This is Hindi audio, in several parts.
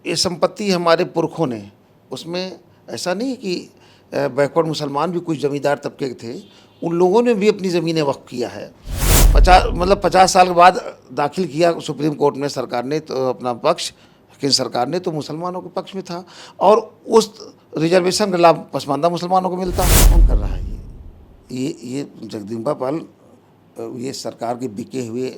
ये संपत्ति हमारे पुरखों ने, उसमें ऐसा नहीं कि बैकवर्ड मुसलमान भी कुछ ज़मींदार तबके के थे, उन लोगों ने भी अपनी ज़मीनें वक्फ किया है। 50 साल के बाद दाखिल किया सुप्रीम कोर्ट में सरकार ने तो अपना पक्ष, केंद्र सरकार ने, तो मुसलमानों के पक्ष में था और उस रिजर्वेशन का लाभ पसमानदा मुसलमानों को मिलता। कौन कर रहा है ये जगदम्बा पाल, ये सरकार के बिके हुए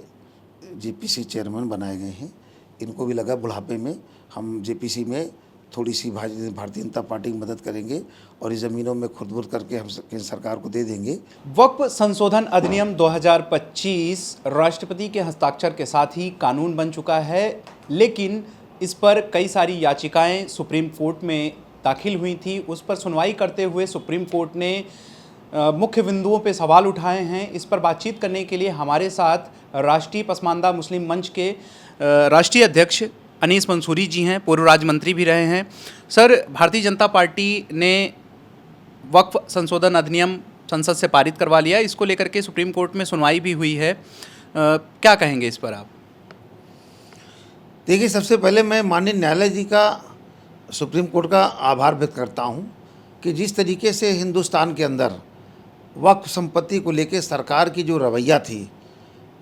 जेपीसी चेयरमैन बनाए गए हैं। इनको भी लगा बुढ़ापे में हम जेपीसी में थोड़ी सी भारतीय जनता पार्टी की मदद करेंगे और इस ज़मीनों में खुरद-बुर्द करके हम केंद्र सरकार को दे देंगे। वक्फ संशोधन अधिनियम 2025 राष्ट्रपति के हस्ताक्षर के साथ ही कानून बन चुका है, लेकिन इस पर कई सारी याचिकाएं सुप्रीम कोर्ट में दाखिल हुई थी। उस पर सुनवाई करते हुए सुप्रीम कोर्ट ने मुख्य बिंदुओं पे सवाल उठाए हैं। इस पर बातचीत करने के लिए हमारे साथ राष्ट्रीय पसमानदा मुस्लिम मंच के राष्ट्रीय अध्यक्ष अनीस मंसूरी जी हैं, पूर्व राज्य मंत्री भी रहे हैं। सर, भारतीय जनता पार्टी ने वक्फ संशोधन अधिनियम संसद से पारित करवा लिया, इसको लेकर के सुप्रीम कोर्ट में सुनवाई भी हुई है, क्या कहेंगे इस पर आप? देखिए, सबसे पहले मैं माननीय न्यायालय जी का, सुप्रीम कोर्ट का आभार व्यक्त करता हूँ कि जिस तरीके से हिंदुस्तान के अंदर वक्फ संपत्ति को लेकर सरकार की जो रवैया थी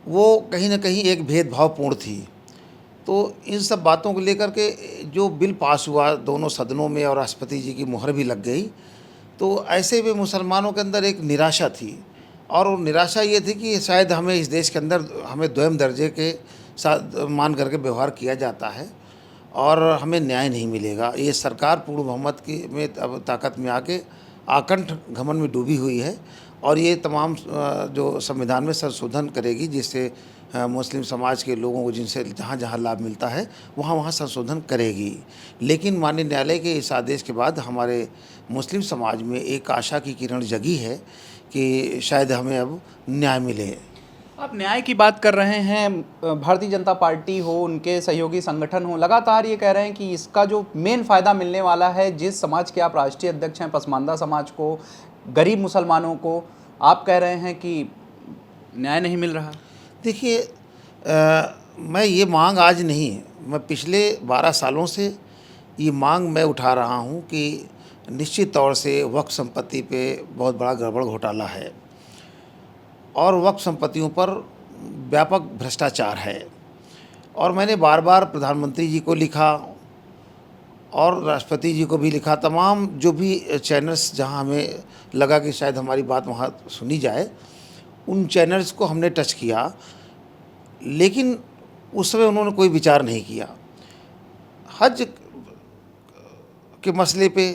वो कहीं ना कहीं एक भेदभावपूर्ण थी। तो इन सब बातों को लेकर के जो बिल पास हुआ दोनों सदनों में और राष्ट्रपति जी की मुहर भी लग गई, तो ऐसे में मुसलमानों के अंदर एक निराशा थी और वो निराशा ये थी कि शायद हमें इस देश के अंदर हमें द्वैम दर्जे के साथ मान करके व्यवहार किया जाता है और हमें न्याय नहीं मिलेगा। ये सरकार पूर्ण बहुमत की में अब ताकत में आके आकंठ घमंड में डूबी हुई है और ये तमाम जो संविधान में संशोधन करेगी जिससे मुस्लिम समाज के लोगों को जिनसे जहाँ जहाँ लाभ मिलता है वहाँ वहाँ संशोधन करेगी। लेकिन माननीय न्यायालय के इस आदेश के बाद हमारे मुस्लिम समाज में एक आशा की किरण जगी है कि शायद हमें अब न्याय मिले। आप न्याय की बात कर रहे हैं, भारतीय जनता पार्टी हो, उनके सहयोगी संगठन हो, लगातार ये कह रहे हैं कि इसका जो मेन फ़ायदा मिलने वाला है जिस समाज के आप राष्ट्रीय अध्यक्ष हैं, पसमानदा समाज को, गरीब मुसलमानों को, आप कह रहे हैं कि न्याय नहीं मिल रहा। देखिए, मैं ये मांग आज नहीं, मैं पिछले 12 सालों से ये मांग मैं उठा रहा हूँ कि निश्चित तौर से वक्फ संपत्ति पे बहुत बड़ा गड़बड़ घोटाला है और वक्फ संपत्तियों पर व्यापक भ्रष्टाचार है। और मैंने बार बार प्रधानमंत्री जी को लिखा और राष्ट्रपति जी को भी लिखा, तमाम जो भी चैनल्स जहां हमें लगा कि शायद हमारी बात वहां सुनी जाए, उन चैनल्स को हमने टच किया, लेकिन उस समय उन्होंने कोई विचार नहीं किया। हज के मसले पे,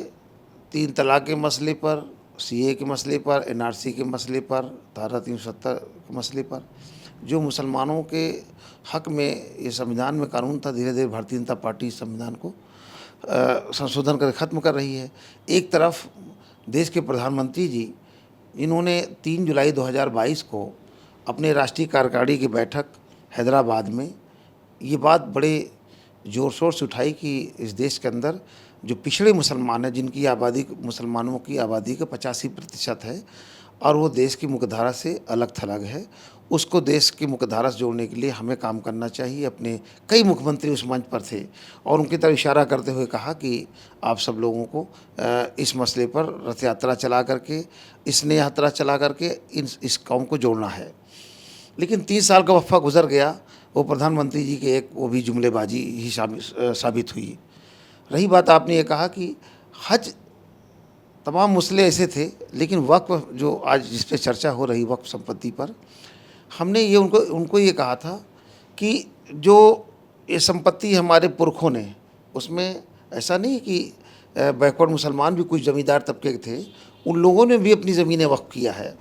3 तलाक के मसले पर, सीए के मसले पर, एनआरसी के मसले पर, धारा 370 के मसले पर, जो मुसलमानों के हक में ये संविधान में कानून था, धीरे धीरे भारतीय जनता पार्टी संविधान को संशोधन कर ख़त्म कर रही है। एक तरफ देश के प्रधानमंत्री जी, इन्होंने 3 जुलाई 2022 को अपने राष्ट्रीय कार्यकारिणी की बैठक हैदराबाद में ये बात बड़े ज़ोर शोर से उठाई कि इस देश के अंदर जो पिछड़े मुसलमान हैं, जिनकी आबादी, मुसलमानों की आबादी का 85% है और वो देश की मुख्यधारा से अलग थलग है, उसको देश की मुख्यधारा से जोड़ने के लिए हमें काम करना चाहिए। अपने कई मुख्यमंत्री उस मंच पर थे और उनकी तरफ इशारा करते हुए कहा कि आप सब लोगों को इस मसले पर रथ यात्रा चला करके, स्नेह यात्रा चला करके इस कौम को जोड़ना है। लेकिन 30 साल का वक्फा गुजर गया, वो प्रधानमंत्री जी के एक वो भी जुमलेबाजी ही साबित हुई। रही बात, आपने ये कहा कि हज, तमाम मसले ऐसे थे, लेकिन वक्फ जो आज जिस पे चर्चा हो रही वक्फ संपत्ति पर, हमने ये उनको ये कहा था कि जो ये संपत्ति हमारे पुरखों ने, उसमें ऐसा नहीं कि बैकवर्ड मुसलमान भी कुछ ज़मींदार तबके के थे, उन लोगों ने भी अपनी ज़मीनें वक्फ किया है।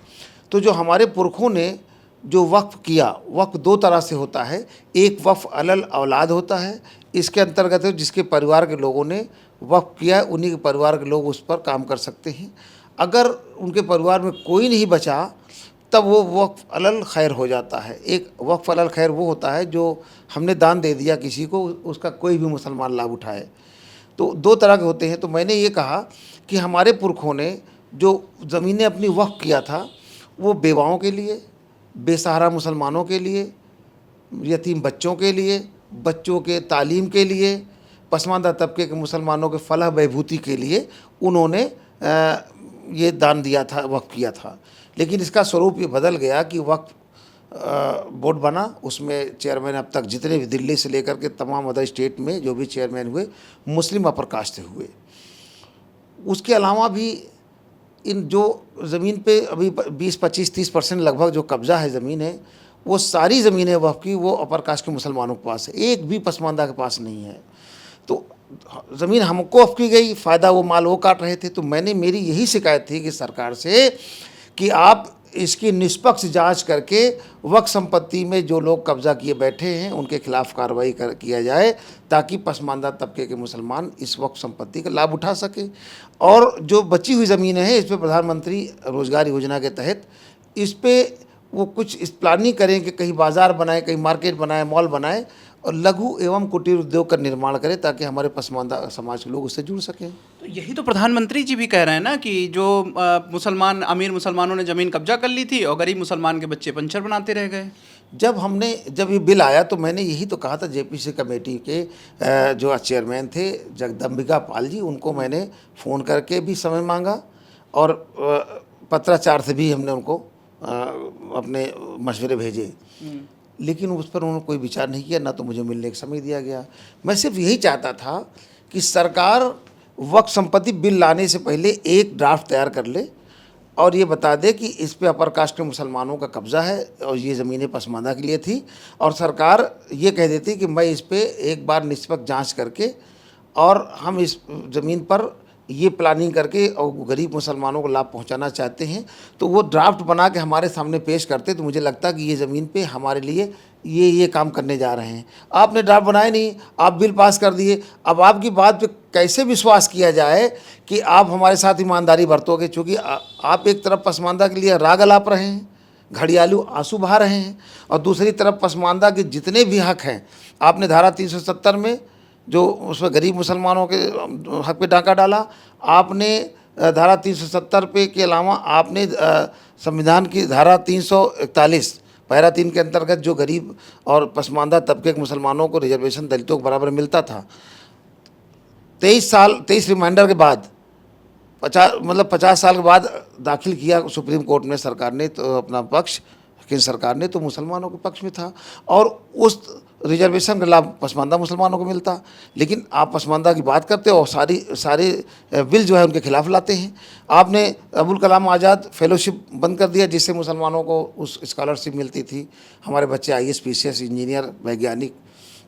तो जो हमारे पुरखों ने जो वक्फ किया, वक्फ 2 तरह से होता है। एक वक्फ अलल औलाद होता है, इसके अंतर्गत है जिसके परिवार के लोगों ने वक्फ किया, उन्हीं के परिवार के लोग उस पर काम कर सकते हैं। अगर उनके परिवार में कोई नहीं बचा तब वो वक्फ अलल खैर हो जाता है। एक वक्फ अलल खैर वो होता है जो हमने दान दे दिया किसी को, उसका कोई भी मुसलमान लाभ उठाए। तो 2 तरह के होते हैं। तो मैंने ये कहा कि हमारे पुरखों ने जो ज़मीनें अपनी वक्फ किया था वो बेवाओं के लिए, बेसहारा मुसलमानों के लिए, यतीम बच्चों के लिए, बच्चों के तालीम के लिए, पसमानदा तबके के मुसलमानों के फलाह बहबूदी के लिए उन्होंने ये दान दिया था, वक्फ किया था। लेकिन इसका स्वरूप ये बदल गया कि वक्फ बोर्ड बना, उसमें चेयरमैन अब तक जितने भी दिल्ली से लेकर के तमाम अदर स्टेट में जो भी चेयरमैन हुए मुस्लिम अपर कास्ट से हुए। उसके अलावा भी इन जो ज़मीन पे अभी 20-25-30% लगभग जो कब्ज़ा है ज़मीन है, वो सारी ज़मीनें वक्फ की वो अपर कास्ट के मुसलमानों के पास है, एक भी पसमानदा के पास नहीं है। तो ज़मीन हमको वक्फ की गई, फ़ायदा वो माल वो काट रहे थे। तो मैंने मेरी यही शिकायत थी कि सरकार से कि आप इसकी निष्पक्ष जांच करके वक्फ संपत्ति में जो लोग कब्जा किए बैठे हैं उनके खिलाफ कार्रवाई किया जाए, ताकि पसमानदा तबके के मुसलमान इस वक्फ संपत्ति का लाभ उठा सकें। और जो बची हुई ज़मीनें हैं, इस पर प्रधानमंत्री रोज़गार योजना के तहत इस पर वो कुछ इस प्लानिंग करें कि कहीं बाज़ार बनाए, कहीं मार्केट बनाए, मॉल बनाए और लघु एवं कुटीर उद्योग का निर्माण करें, ताकि हमारे पसमानदा समाज के लोग उससे जुड़ सकें। तो यही तो प्रधानमंत्री जी भी कह रहे हैं ना कि जो मुसलमान अमीर मुसलमानों ने ज़मीन कब्जा कर ली थी और गरीब मुसलमान के बच्चे पंचर बनाते रह गए। जब ये बिल आया तो मैंने यही तो कहा था, जेपीसी कमेटी के जो चेयरमैन थे जगदम्बिका पाल जी, उनको मैंने फ़ोन करके भी समय मांगा और पत्राचार से भी हमने उनको अपने मशवरे भेजे, लेकिन उस पर उन्होंने कोई विचार नहीं किया, ना तो मुझे मिलने का समय दिया गया। मैं सिर्फ यही चाहता था कि सरकार वक्फ संपत्ति बिल लाने से पहले एक ड्राफ्ट तैयार कर ले और ये बता दे कि इस पे अपर कास्ट के मुसलमानों का कब्ज़ा है और ये ज़मीनें पसमानदा के लिए थी, और सरकार ये कह देती कि मैं इस पे एक बार निष्पक्ष जांच करके और हम इस ज़मीन पर ये प्लानिंग करके और गरीब मुसलमानों को लाभ पहुंचाना चाहते हैं, तो वो ड्राफ्ट बना के हमारे सामने पेश करते तो मुझे लगता कि ये ज़मीन पे हमारे लिए ये काम करने जा रहे हैं। आपने ड्राफ्ट बनाए नहीं, आप बिल पास कर दिए। अब आपकी बात पे कैसे विश्वास किया जाए कि आप हमारे साथ ईमानदारी बरतोगे, चूँकि आप एक तरफ पसमानदा के लिए राग अलाप रहे हैं, घड़ियालू आंसू बहा रहे हैं, और दूसरी तरफ पसमानदा के जितने भी हक हैं आपने धारा 370 में जो उसमें गरीब मुसलमानों के हक पे डाका डाला, आपने धारा 370 पे के अलावा आपने संविधान की धारा 341 पैरा 3 के अंतर्गत जो गरीब और पसमानदा तबके के मुसलमानों को रिजर्वेशन दलितों को बराबर मिलता था, 23 रिमाइंडर के बाद 50 साल के बाद दाखिल किया सुप्रीम कोर्ट में सरकार ने तो अपना पक्ष, केंद्र सरकार ने तो मुसलमानों के पक्ष में था और उस रिजर्वेशन का लाभ पसमानदा मुसलमानों को मिलता। लेकिन आप पसमानदा की बात करते हो और सारे बिल जो है उनके खिलाफ लाते हैं। आपने अबुल कलाम आज़ाद फेलोशिप बंद कर दिया, जिससे मुसलमानों को उस स्कॉलरशिप मिलती थी, हमारे बच्चे IAS PCS इंजीनियर वैज्ञानिक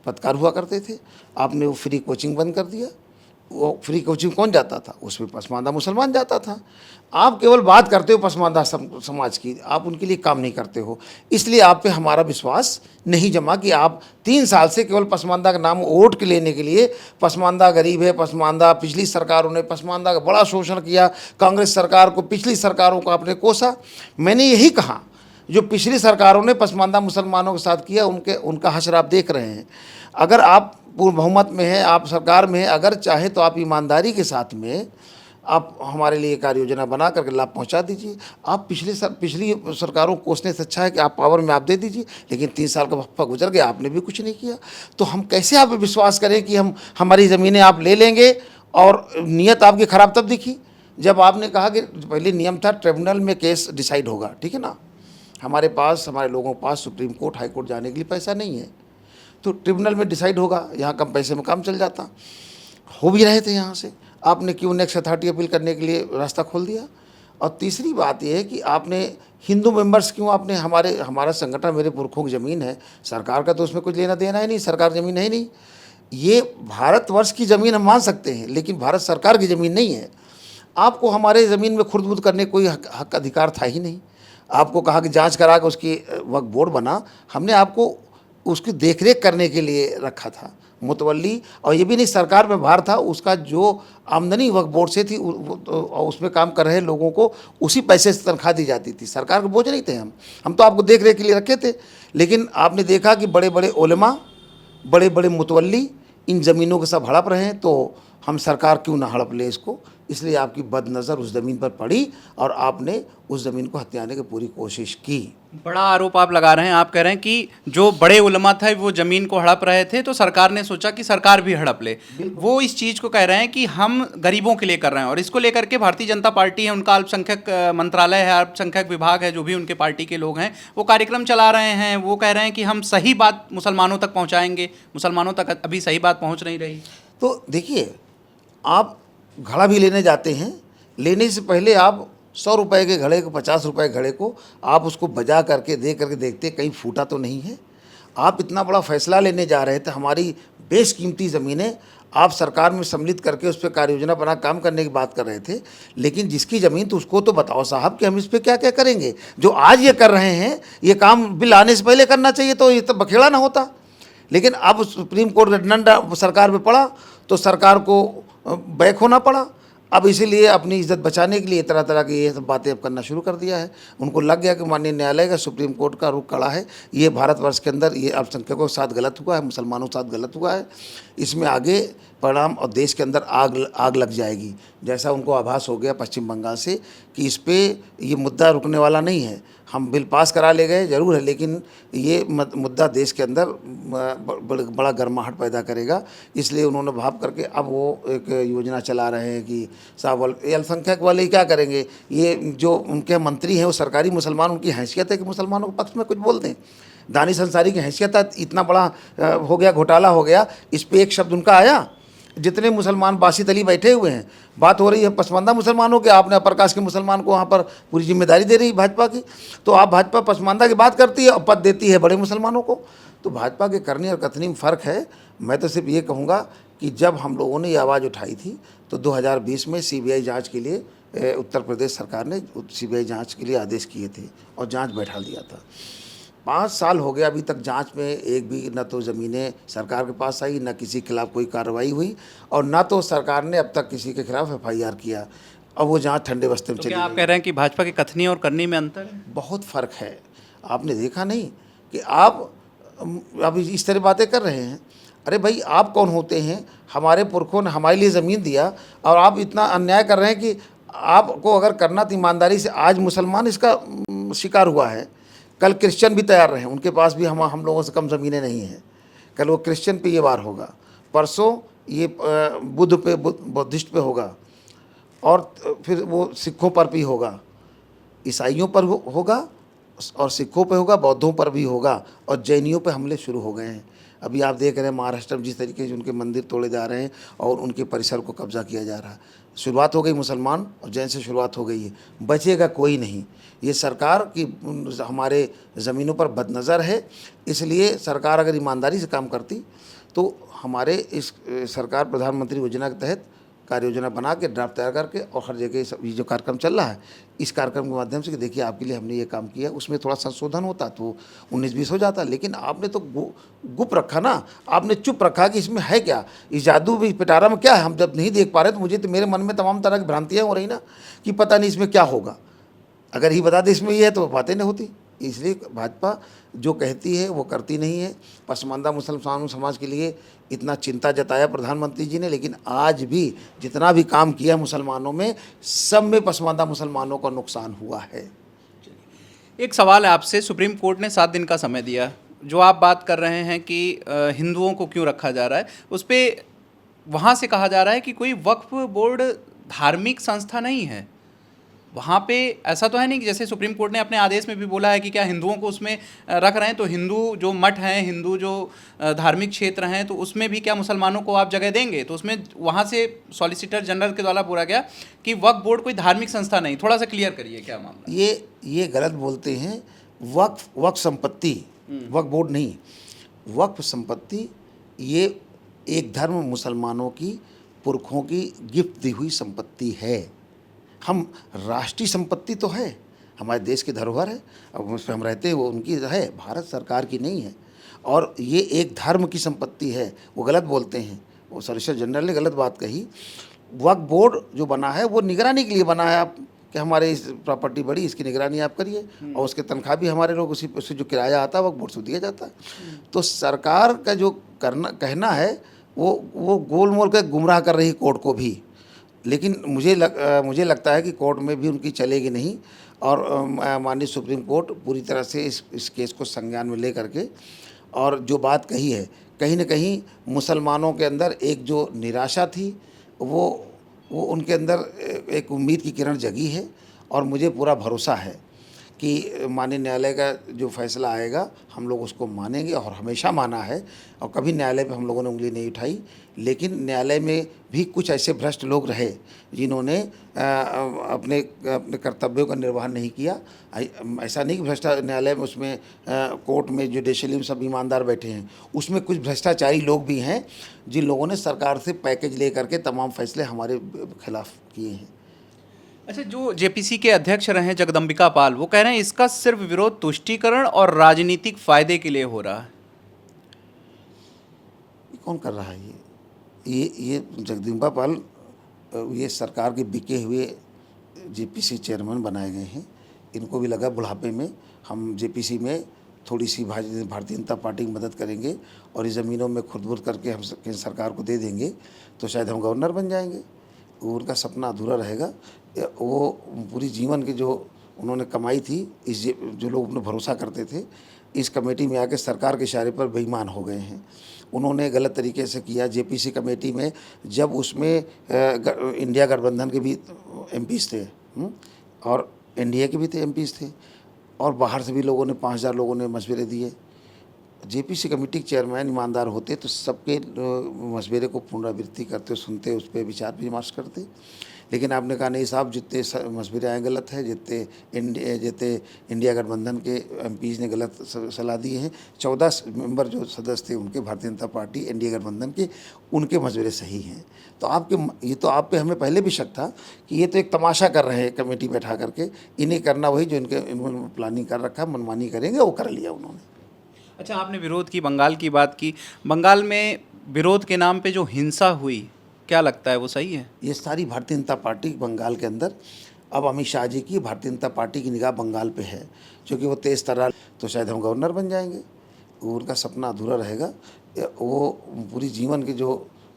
पत्रकार हुआ करते थे। आपने वो फ्री कोचिंग बंद कर दिया। वो फ्री कोचिंग कौन जाता था? उसमें पसमानदा मुसलमान जाता था। आप केवल बात करते हो पसमानदा समाज की, आप उनके लिए काम नहीं करते हो। इसलिए आप पे हमारा विश्वास नहीं जमा कि आप 3 साल से केवल पसमानदा का नाम वोट के लेने के लिए, पसमानदा गरीब है, पसमानदा पिछली सरकारों ने पसमानदा का बड़ा शोषण किया, कांग्रेस सरकार को, पिछली सरकारों को आपने कोसा। मैंने यही कहा, जो पिछली सरकारों ने पसमानदा मुसलमानों के साथ किया उनका हश्र आप देख रहे हैं। अगर आप पूर्ण बहुमत में है, आप सरकार में है, अगर चाहे तो आप ईमानदारी के साथ में आप हमारे लिए कार्य योजना बना करके लाभ पहुंचा दीजिए। आप पिछली सरकारों को कोसने से अच्छा है कि आप पावर में आप दे दीजिए, लेकिन 3 साल का वक्फा गुजर गया, आपने भी कुछ नहीं किया। तो हम कैसे आप विश्वास करें कि हमारी ज़मीनें आप ले लेंगे? और नीयत आपकी ख़राब तब दिखी जब आपने कहा कि पहले नियम था ट्रिब्यूनल में केस डिसाइड होगा, ठीक है ना। हमारे लोगों के पास सुप्रीम कोर्ट, हाई कोर्ट जाने के लिए पैसा नहीं है, तो ट्रिब्यूनल में डिसाइड होगा, यहाँ कम पैसे में काम चल जाता। हो भी रहे थे यहाँ से, आपने क्यों नेक्स्ट अथॉरिटी अपील करने के लिए रास्ता खोल दिया। और तीसरी बात यह है कि आपने हिंदू मेंबर्स क्यों, आपने हमारा संगठन मेरे पुरखों की ज़मीन है, सरकार का तो उसमें कुछ लेना देना है नहीं, सरकार ज़मीन है नहीं। ये भारतवर्ष की ज़मीन हम मान सकते हैं, लेकिन भारत सरकार की ज़मीन नहीं है। आपको हमारे ज़मीन में खुर्द-बुर्द करने कोई हक अधिकार था ही नहीं। आपको कहा कि जाँच करा के उसकी वक्फ बोर्ड बना, हमने आपको उसकी देखरेख करने के लिए रखा था मुतवल्ली। और ये भी नहीं सरकार में भार था, उसका जो आमदनी वक्फ बोर्ड से थी उसमें काम कर रहे लोगों को उसी पैसे से तनख्वाह दी जाती थी। सरकार के बोझ नहीं थे हम तो आपको देख रेख के लिए रखे थे। लेकिन आपने देखा कि बड़े बड़े उलेमा, बड़े बड़े मुतवल्ली इन ज़मीनों के सब हड़प रहे हैं। तो हम सरकार क्यों ना हड़प ले इसको, इसलिए आपकी बदनज़र उस ज़मीन पर पड़ी और आपने उस ज़मीन को हथियाने की पूरी कोशिश की। बड़ा आरोप आप लगा रहे हैं, आप कह रहे हैं कि जो बड़े उलमा थे वो ज़मीन को हड़प रहे थे तो सरकार ने सोचा कि सरकार भी हड़प ले। वो इस चीज़ को कह रहे हैं कि हम गरीबों के लिए कर रहे हैं, और इसको लेकर के भारतीय जनता पार्टी है, उनका अल्पसंख्यक मंत्रालय है, अल्पसंख्यक विभाग है, जो भी उनके पार्टी के लोग हैं वो कार्यक्रम चला रहे हैं। वो कह रहे हैं कि हम सही बात मुसलमानों तक पहुँचाएंगे, मुसलमानों तक अभी सही बात पहुँच नहीं रही। तो देखिए, आप घड़ा भी लेने जाते हैं, लेने से पहले आप 100 रुपए के घड़े को, 50 रुपए के घड़े को आप उसको बजा करके देखते कहीं फूटा तो नहीं है। आप इतना बड़ा फैसला लेने जा रहे थे, हमारी बेशकीमती ज़मीनें आप सरकार में सम्मिलित करके उस पर कार्य योजना बना काम करने की बात कर रहे थे, लेकिन जिसकी ज़मीन तो उसको तो बताओ साहब कि हम इस पर क्या क्या करेंगे। जो आज ये कर रहे हैं, ये काम बिल आने से पहले करना चाहिए, तो ये तो बखेड़ा ना होता। लेकिन अब सुप्रीम कोर्ट का डंडा सरकार पे पड़ा तो सरकार को बैक होना पड़ा। अब इसीलिए अपनी इज्जत बचाने के लिए तरह तरह की ये सब बातें अब करना शुरू कर दिया है। उनको लग गया कि माननीय न्यायालय का, सुप्रीम कोर्ट का रुख कड़ा है, ये भारतवर्ष के अंदर ये अल्पसंख्यकों के साथ गलत हुआ है, मुसलमानों के साथ गलत हुआ है, इसमें आगे परिणाम और देश के अंदर आग लग जाएगी। जैसा उनको आभास हो गया पश्चिम बंगाल से कि इस पर ये मुद्दा रुकने वाला नहीं है। हम बिल पास करा ले गए ज़रूर है, लेकिन ये मुद्दा देश के अंदर बड़ा गर्माहट पैदा करेगा। इसलिए उन्होंने भाव करके अब वो एक योजना चला रहे हैं कि साहब ये अल्पसंख्यक वाले क्या करेंगे, ये जो उनके मंत्री हैं वो सरकारी मुसलमान, उनकी हैसियत है कि मुसलमानों के पक्ष में कुछ बोल दें। दानिश अंसारी की हैसियत है, इतना बड़ा हो गया, घोटाला हो गया, इस पर एक शब्द उनका आया। जितने मुसलमान बासित अली बैठे हुए हैं, बात हो रही है पसमानदा मुसलमानों के, आपने अपर कास्ट के मुसलमान को वहाँ पर पूरी जिम्मेदारी दे रही भाजपा की। तो आप भाजपा पसमानदा की बात करती है और पद देती है बड़े मुसलमानों को। तो भाजपा के करनी और कथनी में फ़र्क है। मैं तो सिर्फ ये कहूँगा कि जब हम लोगों ने ये आवाज़ उठाई थी तो 2020 में CBI जाँच के लिए उत्तर प्रदेश सरकार ने CBI जाँच के लिए आदेश किए थे और जाँच बैठा दिया था। 5 साल हो गया, अभी तक जांच में एक भी न तो ज़मीनें सरकार के पास आई, न किसी के खिलाफ कोई कार्रवाई हुई, और न तो सरकार ने अब तक किसी के खिलाफ FIR किया। अब वो जांच ठंडे बस्ते में तो चली क्या आप गई। कह रहे हैं कि भाजपा की कथनी और करनी में अंतर है? बहुत फ़र्क है। आपने देखा नहीं कि आप अब इस तरह बातें कर रहे हैं। अरे भाई, आप कौन होते हैं? हमारे पुरखों ने हमारे लिए ज़मीन दिया और आप इतना अन्याय कर रहे हैं कि आपको अगर करना तो ईमानदारी से। आज मुसलमान इसका शिकार हुआ है, कल क्रिश्चियन भी तैयार रहे, उनके पास भी हम लोगों से कम ज़मीनें नहीं हैं। कल वो क्रिश्चियन पे ये वार होगा, परसों ये बुद्ध पे, बुद्धिस्ट पे होगा, और फिर वो सिखों पर भी होगा, ईसाइयों पर होगा, और सिखों पे होगा, बौद्धों पर भी होगा, और जैनियों पे हमले शुरू हो गए हैं। अभी आप देख रहे हैं महाराष्ट्र में जिस तरीके से उनके मंदिर तोड़े जा रहे हैं और उनके परिसर को कब्जा किया जा रहा है। शुरुआत हो गई मुसलमान और जैन से शुरुआत हो गई है, बचेगा कोई नहीं। ये सरकार की हमारे ज़मीनों पर बदनज़र है। इसलिए सरकार अगर ईमानदारी से काम करती तो हमारे इस सरकार प्रधानमंत्री योजना के तहत कार्य योजना बना के ड्राफ्ट तैयार करके, और हर जगह ये जो कार्यक्रम चल रहा है, इस कार्यक्रम के माध्यम से कि देखिए आपके लिए हमने ये काम किया, उसमें थोड़ा संशोधन होता तो 19-20 हो जाता। लेकिन आपने तो गुप रखा ना, आपने चुप रखा कि इसमें है क्या, इस जादू भी पिटारा में क्या है। हम जब नहीं देख पा रहे तो मुझे तो मेरे मन में तमाम तरह की भ्रांतियाँ हो रही ना कि पता नहीं इसमें क्या होगा। अगर ही बता दे इसमें ये है तो बातें नहीं होती। इसलिए भाजपा जो कहती है वो करती नहीं है। पसमानदा मुसलमान समाज के लिए इतना चिंता जताया प्रधानमंत्री जी ने, लेकिन आज भी जितना भी काम किया मुसलमानों में, सब में पसमानदा मुसलमानों का नुकसान हुआ है। एक सवाल है आपसे, सुप्रीम कोर्ट ने 7 दिन का समय दिया। जो आप बात कर रहे हैं कि हिंदुओं को क्यों रखा जा रहा है, उस पर वहाँ से कहा जा रहा है कि कोई वक्फ बोर्ड धार्मिक संस्था नहीं है। वहाँ पे ऐसा तो है नहीं कि जैसे सुप्रीम कोर्ट ने अपने आदेश में भी बोला है कि क्या हिंदुओं को उसमें रख रहे हैं, तो हिंदू जो मठ हैं, हिंदू जो धार्मिक क्षेत्र हैं, तो उसमें भी क्या मुसलमानों को आप जगह देंगे? तो उसमें वहाँ से सॉलिसिटर जनरल के द्वारा बोला गया कि वक्फ बोर्ड कोई धार्मिक संस्था नहीं। थोड़ा सा क्लियर करिए क्या मामला। ये गलत बोलते हैं। वक्फ संपत्ति, वक्फ बोर्ड नहीं, वक्फ संपत्ति ये एक धर्म मुसलमानों की पुरखों की गिफ्ट दी हुई संपत्ति है। हम राष्ट्रीय संपत्ति तो है, हमारे देश की धरोहर है, अब उस पर हम रहते हैं, वो उनकी है, भारत सरकार की नहीं है। और ये एक धर्म की संपत्ति है, वो गलत बोलते हैं। वो सॉलिसिटर जनरल ने गलत बात कही। वक्फ बोर्ड जो बना है वो निगरानी के लिए बना है, आप कि हमारे इस प्रॉपर्टी बड़ी, इसकी निगरानी आप करिए, और उसके तनख्वाह भी हमारे लोग उससे जो किराया आता है वक्फ बोर्ड से दिया जाता है। तो सरकार का जो कहना है वो गोल मोल कर गुमराह कर रही है कोर्ट को भी। लेकिन मुझे लगता है कि कोर्ट में भी उनकी चलेगी नहीं, और माननीय सुप्रीम कोर्ट पूरी तरह से इस केस को संज्ञान में ले करके, और जो बात कही है, कहीं न कहीं मुसलमानों के अंदर एक जो निराशा थी, वो उनके अंदर एक उम्मीद की किरण जगी है, और मुझे पूरा भरोसा है कि माननीय न्यायालय का जो फैसला आएगा हम लोग उसको मानेंगे, और हमेशा माना है, और कभी न्यायालय पे हम लोगों ने उंगली नहीं उठाई। लेकिन न्यायालय में भी कुछ ऐसे भ्रष्ट लोग रहे जिन्होंने अपने कर्तव्यों का निर्वहन नहीं किया। ऐसा नहीं कि भ्रष्टाचार न्यायालय में, उसमें कोर्ट में जुडिशली में सब ईमानदार बैठे हैं, उसमें कुछ भ्रष्टाचारी लोग भी हैं जिन लोगों ने सरकार से पैकेज ले करके तमाम फैसले हमारे खिलाफ किए हैं। अच्छा, जो जेपीसी के अध्यक्ष रहे जगदम्बिका पाल, वो कह रहे हैं इसका सिर्फ विरोध तुष्टीकरण और राजनीतिक फायदे के लिए हो रहा है। ये कौन कर रहा है? ये जगदम्बिका पाल ये सरकार के बिके हुए जेपीसी चेयरमैन बनाए गए हैं। इनको भी लगा बुढ़ापे में हम जेपीसी में थोड़ी सी भारतीय जनता पार्टी की मदद करेंगे और इस ज़मीनों में खुरद-बुर्द करके हम केंद्र सरकार को दे देंगे तो शायद हम गवर्नर बन जाएंगे। उनका सपना अधूरा रहेगा। वो पूरी जीवन की जो उन्होंने कमाई थी, जो लोग अपने भरोसा करते थे, इस कमेटी में आके सरकार के इशारे पर बेईमान हो गए हैं। उन्होंने गलत तरीके से किया। जेपीसी कमेटी में जब उसमें इंडिया गठबंधन के भी एमपीज़ थे, और एनडीए के भी थे एमपीज़ थे, और बाहर से भी लोगों ने 5000 लोगों ने मशवरे दिए। जेपीसी कमेटी के चेयरमैन ईमानदार होते तो सबके मशवरे को पुनरावृत्ति करते, सुनते, उस पर विचार विमर्श करते। लेकिन आपने कहा नहीं साहब, जितने मशवरे आए गलत है, जितने इंडिया गठबंधन के एमपीज़ ने गलत सलाह दी है। 14 मेंबर जो सदस्य थे उनके, भारतीय जनता पार्टी इंडिया गठबंधन के, उनके मशवरे सही हैं। तो ये तो आप पे हमें पहले भी शक था कि ये तो एक तमाशा कर रहे हैं कमेटी बैठा करके। इन्हें करना वही जो इन्होंने प्लानिंग कर रखा, मनमानी करेंगे, वो कर लिया उन्होंने। अच्छा, आपने विरोध की, बंगाल की बात की। बंगाल में विरोध के नाम पे जो हिंसा हुई, क्या लगता है वो सही है? ये सारी भारतीय जनता पार्टी बंगाल के अंदर, अब अमित शाह जी की भारतीय जनता पार्टी की निगाह बंगाल पे है, क्योंकि वो तेज़ तर्रार तो शायद हम गवर्नर बन जाएंगे। उनका सपना अधूरा रहेगा। वो पूरी जीवन की जो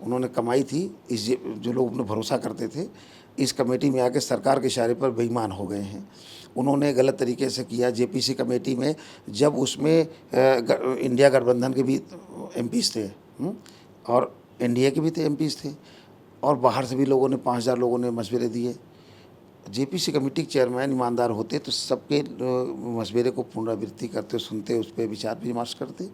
उन्होंने कमाई थी, जो लोग अपने भरोसा करते थे, इस कमेटी में आके सरकार के इशारे पर बेईमान हो गए हैं। उन्होंने गलत तरीके से किया। जेपीसी कमेटी में जब उसमें इंडिया गठबंधन के भी एमपीज़ थे, और एनडीए के भी थे एमपीज़ थे, और बाहर से भी लोगों ने 5000 लोगों ने मशवरे दिए। जेपीसी कमेटी के चेयरमैन ईमानदार होते तो सबके मशवरे को पुनरावृत्ति करते, सुनते, उस पर विचार विमर्श करते।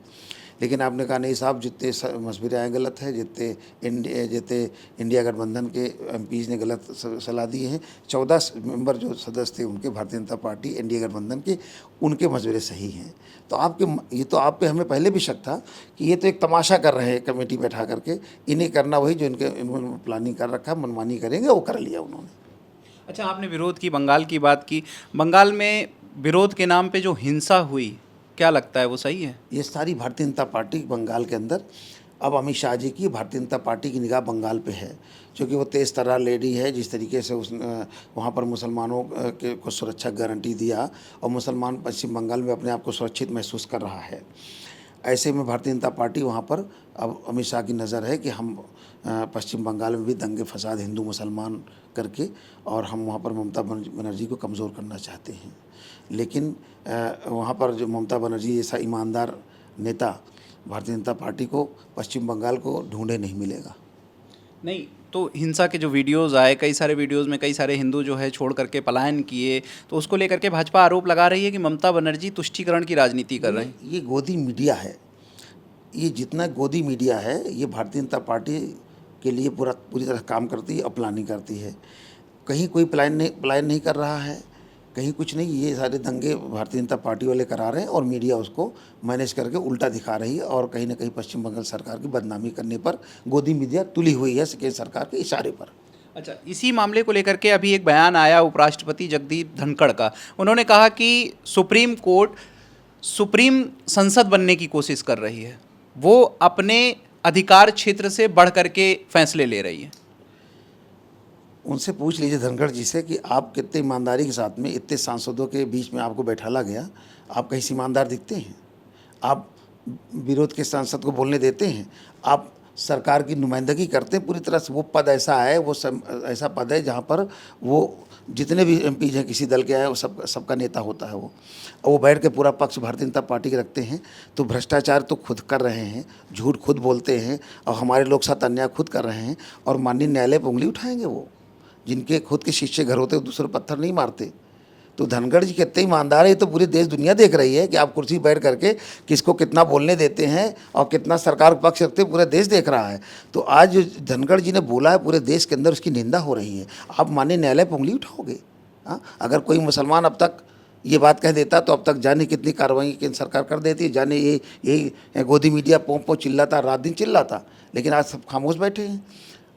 लेकिन आपने कहा नहीं साहब, जितने मशवरे आए गलत है, जितने इंडिया गठबंधन के एमपीज़ ने गलत सलाह दी है। 14 मेंबर जो सदस्य थे उनके, भारतीय जनता पार्टी इंडिया गठबंधन के, उनके मशवरे सही हैं। तो ये तो आप पे हमें पहले भी शक था कि ये तो एक तमाशा कर रहे हैं कमेटी बैठा करके। इन्हें करना वही जो इन्होंने प्लानिंग कर रखा, मनमानी करेंगे, वो कर लिया उन्होंने। अच्छा, आपने विरोध की, बंगाल की बात की। बंगाल में विरोध के नाम पे जो हिंसा हुई, क्या लगता है वो सही है? ये सारी भारतीय जनता पार्टी बंगाल के अंदर, अब अमित शाह जी की भारतीय जनता पार्टी की निगाह बंगाल पे है, क्योंकि वो तेज़ तर्रार लेडी है। जिस तरीके से वहाँ पर मुसलमानों को सुरक्षा गारंटी दिया, और मुसलमान पश्चिम बंगाल में अपने आप को सुरक्षित महसूस कर रहा है। ऐसे में भारतीय जनता पार्टी वहाँ पर, अब अमित शाह की नज़र है कि हम पश्चिम बंगाल में भी दंगे फसाद हिंदू मुसलमान करके, और हम वहाँ पर ममता बनर्जी को कमज़ोर करना चाहते हैं। लेकिन वहाँ पर जो ममता बनर्जी जैसा ईमानदार नेता भारतीय जनता पार्टी को पश्चिम बंगाल को ढूंढे नहीं मिलेगा। नहीं तो हिंसा के जो वीडियोज़ आए, कई सारे वीडियोज़ में कई सारे हिंदू जो है छोड़ करके पलायन किए, तो उसको लेकर के भाजपा आरोप लगा रही है कि ममता बनर्जी तुष्टीकरण की राजनीति कर रहे हैं। ये गोदी मीडिया है। ये जितना गोदी मीडिया है, ये भारतीय जनता पार्टी के लिए पूरी तरह काम करती है और प्लानिंग करती है। कहीं कोई पलायन नहीं कर रहा है, कहीं कुछ नहीं। ये सारे दंगे भारतीय जनता पार्टी वाले करा रहे हैं, और मीडिया उसको मैनेज करके उल्टा दिखा रही है, और कहीं ना कहीं पश्चिम बंगाल सरकार की बदनामी करने पर गोदी मीडिया तुली हुई है केंद्र सरकार के इशारे पर। अच्छा, इसी मामले को लेकर के अभी एक बयान आया उपराष्ट्रपति जगदीप धनखड़ का। उन्होंने कहा कि सुप्रीम कोर्ट सुप्रीम संसद बनने की कोशिश कर रही है, वो अपने अधिकार क्षेत्र से बढ़ करके फैसले ले रही है। उनसे पूछ लीजिए धनखड़ जी से कि आप कितने ईमानदारी के साथ में, इतने सांसदों के बीच में आपको बैठाला गया, आप कहीं से ईमानदार दिखते हैं? आप विरोध के सांसद को बोलने देते हैं? आप सरकार की नुमाइंदगी करते हैं पूरी तरह से। वो पद ऐसा है, ऐसा पद है जहाँ पर वो जितने भी एमपीज हैं किसी दल के आए वो सबका नेता होता है वो। और वो बैठ के पूरा पक्ष भारतीय जनता पार्टी के रखते हैं। तो भ्रष्टाचार तो खुद कर रहे हैं, झूठ खुद बोलते हैं, और हमारे लोग साथ अन्याय खुद कर रहे हैं। और माननीय न्यायालय पर उंगली उठाएंगे वो, जिनके खुद के शिष्य घर होते दूसरे पत्थर नहीं मारते। तो धनखड़ जी कितने ईमानदार है, ये तो पूरी देश दुनिया देख रही है कि आप कुर्सी बैठ करके किसको कितना बोलने देते हैं और कितना सरकार का पक्ष रखते हैं, पूरा देश देख रहा है। तो आज जो धनखड़ जी ने बोला है पूरे देश के अंदर उसकी निंदा हो रही है। आप माननीय न्यायालय पर उंगली उठाओगे? हाँ, अगर कोई मुसलमान अब तक ये बात कह देता तो अब तक जाने कितनी कार्रवाई केंद्र सरकार कर देती है। जाने यही गोदी मीडिया पों चिल्लाता, रात दिन चिल्लाता, लेकिन आज सब खामोश बैठे हैं।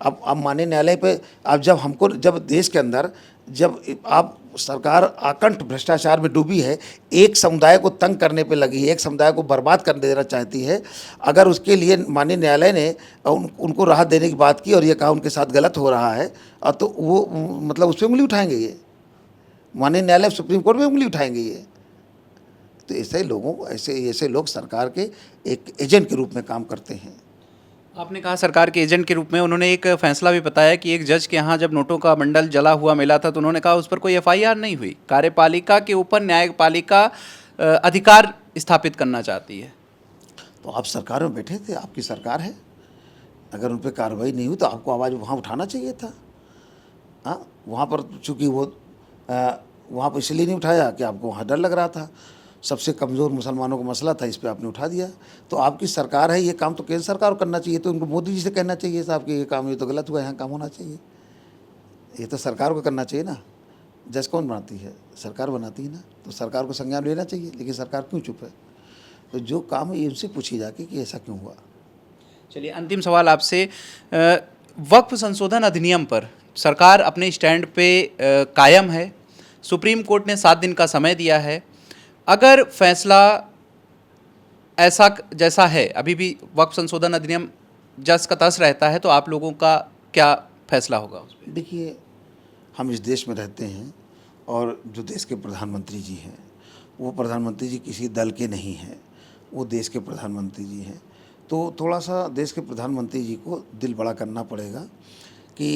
अब माननीय न्यायालय पे अब जब देश के अंदर जब आप सरकार आकंठ भ्रष्टाचार में डूबी है, एक समुदाय को तंग करने पे लगी है, एक समुदाय को बर्बाद कर देना चाहती है, अगर उसके लिए माननीय न्यायालय ने उनको राहत देने की बात की और ये कहा उनके साथ गलत हो रहा है, तो वो मतलब उस पर उंगली उठाएंगे ये माननीय न्यायालय, सुप्रीम कोर्ट में उंगली उठाएंगे ये। तो ऐसे लोग सरकार के एक एजेंट के रूप में काम करते हैं। आपने कहा सरकार के एजेंट के रूप में, उन्होंने एक फैसला भी बताया कि एक जज के यहाँ जब नोटों का बंडल जला हुआ मिला था तो उन्होंने कहा उस पर कोई एफआईआर नहीं हुई। कार्यपालिका के ऊपर न्यायपालिका अधिकार स्थापित करना चाहती है। तो आप सरकार में बैठे थे, आपकी सरकार है, अगर उन पर कार्रवाई नहीं हुई तो आपको आवाज़ वहाँ उठाना चाहिए था। हाँ, वहाँ पर चूँकि वो वहाँ पर इसलिए नहीं उठाया कि आपको वहाँ डर लग रहा था, सबसे कमज़ोर मुसलमानों का मसला था, इस पे आपने उठा दिया। तो आपकी सरकार है, ये काम तो केंद्र सरकार को करना चाहिए। तो उनको मोदी जी से कहना चाहिए साहब कि ये काम ये तो गलत हुआ, यहाँ काम होना चाहिए। ये तो सरकार को करना चाहिए ना। जज कौन बनाती है? सरकार बनाती है ना। तो सरकार को संज्ञान लेना चाहिए, लेकिन सरकार क्यों चुप है? तो जो काम है उनसे पूछी जाके कि ऐसा क्यों हुआ। चलिए, अंतिम सवाल आपसे, वक्फ संशोधन अधिनियम पर सरकार अपने स्टैंड पे कायम है। सुप्रीम कोर्ट ने 7 दिन का समय दिया है। अगर फैसला ऐसा जैसा है, अभी भी वक्फ संशोधन अधिनियम जस का तस रहता है, तो आप लोगों का क्या फैसला होगा उस पर? देखिए, हम इस देश में रहते हैं और जो देश के प्रधानमंत्री जी हैं वो प्रधानमंत्री जी किसी दल के नहीं हैं, वो देश के प्रधानमंत्री जी हैं। तो थोड़ा सा देश के प्रधानमंत्री जी को दिल बड़ा करना पड़ेगा कि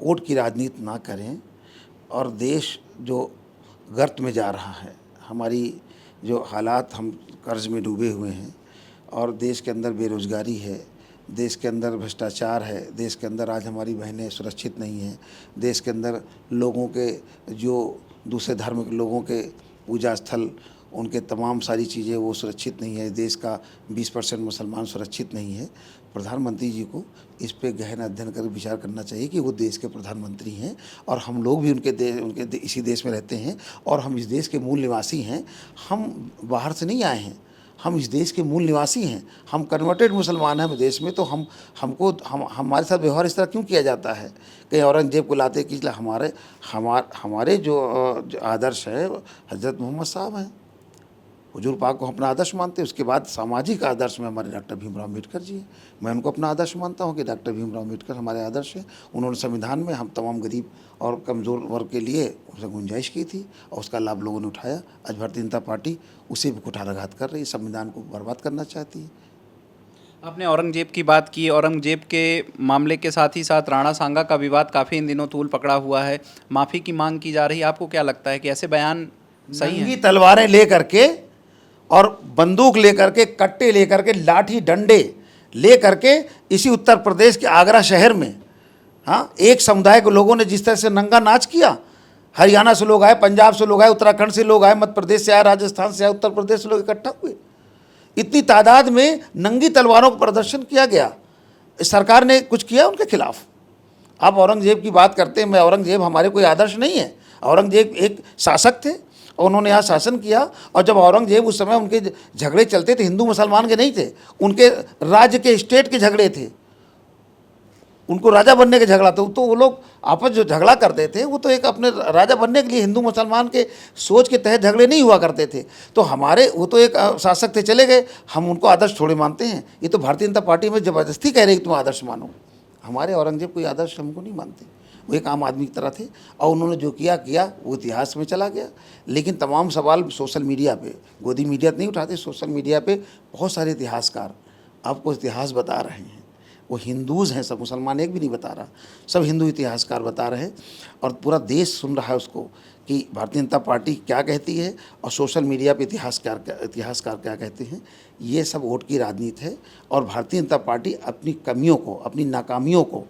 वोट की राजनीति ना करें। और देश जो गर्त में जा रहा है, हमारी जो हालात, हम कर्ज में डूबे हुए हैं और देश के अंदर बेरोज़गारी है, देश के अंदर भ्रष्टाचार है, देश के अंदर आज हमारी बहनें सुरक्षित नहीं हैं, देश के अंदर लोगों के जो दूसरे धर्म के लोगों के पूजा स्थल, उनके तमाम सारी चीज़ें वो सुरक्षित नहीं है, देश का 20% मुसलमान सुरक्षित नहीं है। प्रधानमंत्री जी को इस पे गहन अध्ययन कर विचार करना चाहिए कि वो देश के प्रधानमंत्री हैं और हम लोग भी इसी देश में रहते हैं और हम इस देश के मूल निवासी हैं। हम बाहर से नहीं आए हैं, हम इस देश के मूल निवासी हैं। हम कन्वर्टेड मुसलमान हैं देश में, तो हमारे साथ व्यवहार इस तरह क्यों किया जाता है? कहीं औरंगजेब को लाते कि हमारे जो आदर्श है हज़रत मोहम्मद साहब हैं, हुजूर पाक को अपना आदर्श मानते हैं। उसके बाद सामाजिक आदर्श में हमारे डॉक्टर भीमराव अम्बेडकर जी हैं। मैं उनको अपना आदर्श मानता हूँ कि डॉक्टर भीमराव अम्बेडकर हमारे आदर्श हैं। उन्होंने संविधान में हम तमाम गरीब और कमज़ोर वर्ग के लिए उसमें गुंजाइश की थी और उसका लाभ लोगों ने उठाया। आज भारतीय जनता पार्टी उसे भी कुठाराघात कर रही है, संविधान को बर्बाद करना चाहती है। आपने औरंगजेब की बात की। औरंगजेब के मामले के साथ ही साथ राणा सांगा का विवाद काफ़ी इन दिनों तूल पकड़ा हुआ है, माफ़ी की मांग की जा रही है। आपको क्या लगता है कि ऐसे बयान सही हैं? तलवारें ले करके और बंदूक लेकर के, कट्टे लेकर के, लाठी डंडे ले करके इसी उत्तर प्रदेश के आगरा शहर में, हाँ, एक समुदाय के लोगों ने जिस तरह से नंगा नाच किया, हरियाणा से लोग आए, पंजाब से लोग आए, उत्तराखंड से लोग आए, मध्य प्रदेश से आए, राजस्थान से आए, उत्तर प्रदेश से लोग इकट्ठा हुए। इतनी तादाद में नंगी तलवारों का प्रदर्शन किया गया। सरकार ने कुछ किया उनके खिलाफ? आप औरंगजेब की बात करते हैं। मैं औरंगजेब हमारे कोई आदर्श नहीं है। औरंगजेब एक शासक थे और उन्होंने यहाँ शासन किया। और जब औरंगजेब उस समय उनके झगड़े चलते थे, हिंदू मुसलमान के नहीं थे, उनके राज्य के स्टेट के झगड़े थे, उनको राजा बनने के झगड़ा था। तो वो लोग आपस जो झगड़ा करते थे वो तो एक अपने राजा बनने के लिए, हिंदू मुसलमान के सोच के तहत झगड़े नहीं हुआ करते थे। तो वो तो एक शासक थे, चले गए, हम उनको आदर्श थोड़े मानते हैं। ये तो भारतीय जनता पार्टी में ज़बरदस्ती कह रही कि तुम आदर्श मानो। हमारे औरंगजेब कोई आदर्श हमको नहीं मानते, वो एक आम आदमी की तरह थे और उन्होंने जो किया वो इतिहास में चला गया। लेकिन तमाम सवाल सोशल मीडिया पे, गोदी मीडिया नहीं उठाते, सोशल मीडिया पे बहुत सारे इतिहासकार आपको इतिहास बता रहे हैं। वो हिंदूज़ हैं सब, मुसलमान एक भी नहीं बता रहा, सब हिंदू इतिहासकार बता रहे हैं। और पूरा देश सुन रहा है उसको कि भारतीय जनता पार्टी क्या कहती है और सोशल मीडिया पे इतिहासकार क्या कहते हैं। ये सब वोट की राजनीति है और भारतीय जनता पार्टी अपनी कमियों को, अपनी नाकामियों को,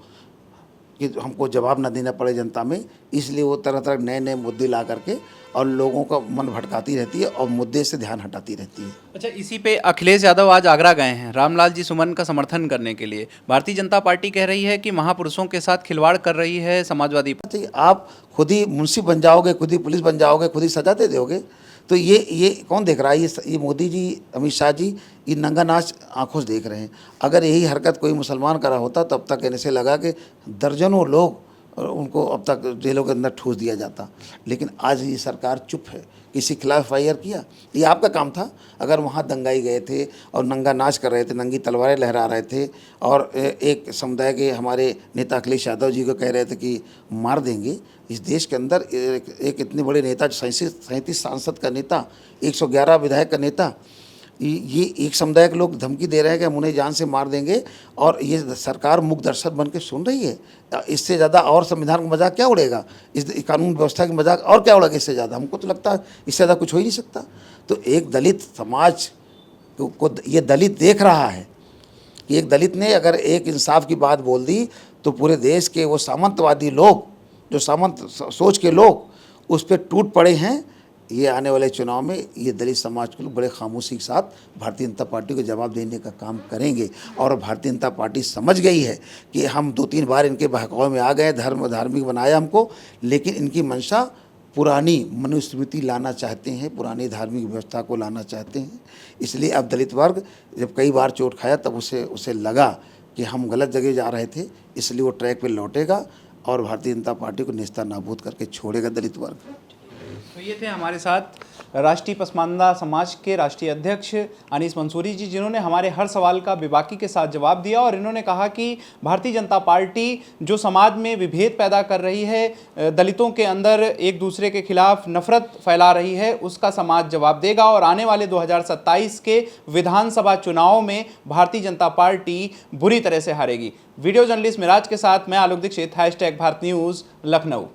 कि हमको जवाब ना देना पड़े जनता में, इसलिए वो तरह तरह नए नए मुद्दे ला करके और लोगों का मन भटकाती रहती है और मुद्दे से ध्यान हटाती रहती है। अच्छा, इसी पे अखिलेश यादव आज आगरा गए हैं रामलाल जी सुमन का समर्थन करने के लिए। भारतीय जनता पार्टी कह रही है कि महापुरुषों के साथ खिलवाड़ कर रही है समाजवादी पार्टी। आप खुद ही मुंशी बन जाओगे, खुद ही पुलिस बन जाओगे, खुद ही सजा दे दोगे, तो ये कौन देख रहा है? ये मोदी जी, अमित शाह जी ये नंगा नाच आंखों से देख रहे हैं। अगर यही हरकत कोई मुसलमान करा होता तब तक ऐसे लगा कि दर्जनों लोग उनको अब तक जेलों के अंदर ठूस दिया जाता। लेकिन आज ये सरकार चुप है, किसी खिलाफ FIR किया? ये आपका काम था। अगर वहाँ दंगाई गए थे और नंगा नाच कर रहे थे, नंगी तलवारें लहरा रहे थे और एक समुदाय के हमारे नेता अखिलेश यादव जी को कह रहे थे कि मार देंगे। इस देश के अंदर एक इतने बड़े नेता, 37 सांसद का नेता, 111 विधायक का नेता, ये एक समुदाय के लोग धमकी दे रहे हैं कि हम उन्हें जान से मार देंगे और ये सरकार मूक दर्शक बन के सुन रही है। इससे ज़्यादा और संविधान का मजाक क्या उड़ेगा? इस कानून व्यवस्था की मजाक और क्या उड़ेगा इससे ज़्यादा? हमको तो लगता है इससे ज़्यादा कुछ हो ही नहीं सकता। तो एक दलित समाज को ये दलित देख रहा है कि एक दलित ने अगर एक इंसाफ की बात बोल दी तो पूरे देश के वो सामंतवादी लोग, जो सामंत सोच के लोग, उस पर टूट पड़े हैं। ये आने वाले चुनाव में ये दलित समाज के लोग बड़े खामोशी के साथ भारतीय जनता पार्टी को जवाब देने का काम करेंगे। और भारतीय जनता पार्टी समझ गई है कि हम 2-3 बार इनके बहकावे में आ गए, धार्मिक बनाया हमको, लेकिन इनकी मंशा पुरानी मनुस्मृति लाना चाहते हैं, पुरानी धार्मिक व्यवस्था को लाना चाहते हैं। इसलिए अब दलित वर्ग जब कई बार चोट खाया तब उसे लगा कि हम गलत जगह जा रहे थे, इसलिए वो ट्रैक पे लौटेगा और भारतीय जनता पार्टी को नेस्ता नाबूद करके छोड़ेगा दलित वर्ग। तो ये थे हमारे साथ राष्ट्रीय पसमानदा समाज के राष्ट्रीय अध्यक्ष अनीस मंसूरी जी, जिन्होंने हमारे हर सवाल का बेबाकी के साथ जवाब दिया। और इन्होंने कहा कि भारतीय जनता पार्टी जो समाज में विभेद पैदा कर रही है, दलितों के अंदर एक दूसरे के खिलाफ नफरत फैला रही है, उसका समाज जवाब देगा। और आने वाले 2027 के विधानसभा चुनाव में भारतीय जनता पार्टी बुरी तरह से हारेगी। वीडियो जर्नलिस्ट मिराज के साथ मैं आलोक दीक्षित, #भारत न्यूज़ लखनऊ।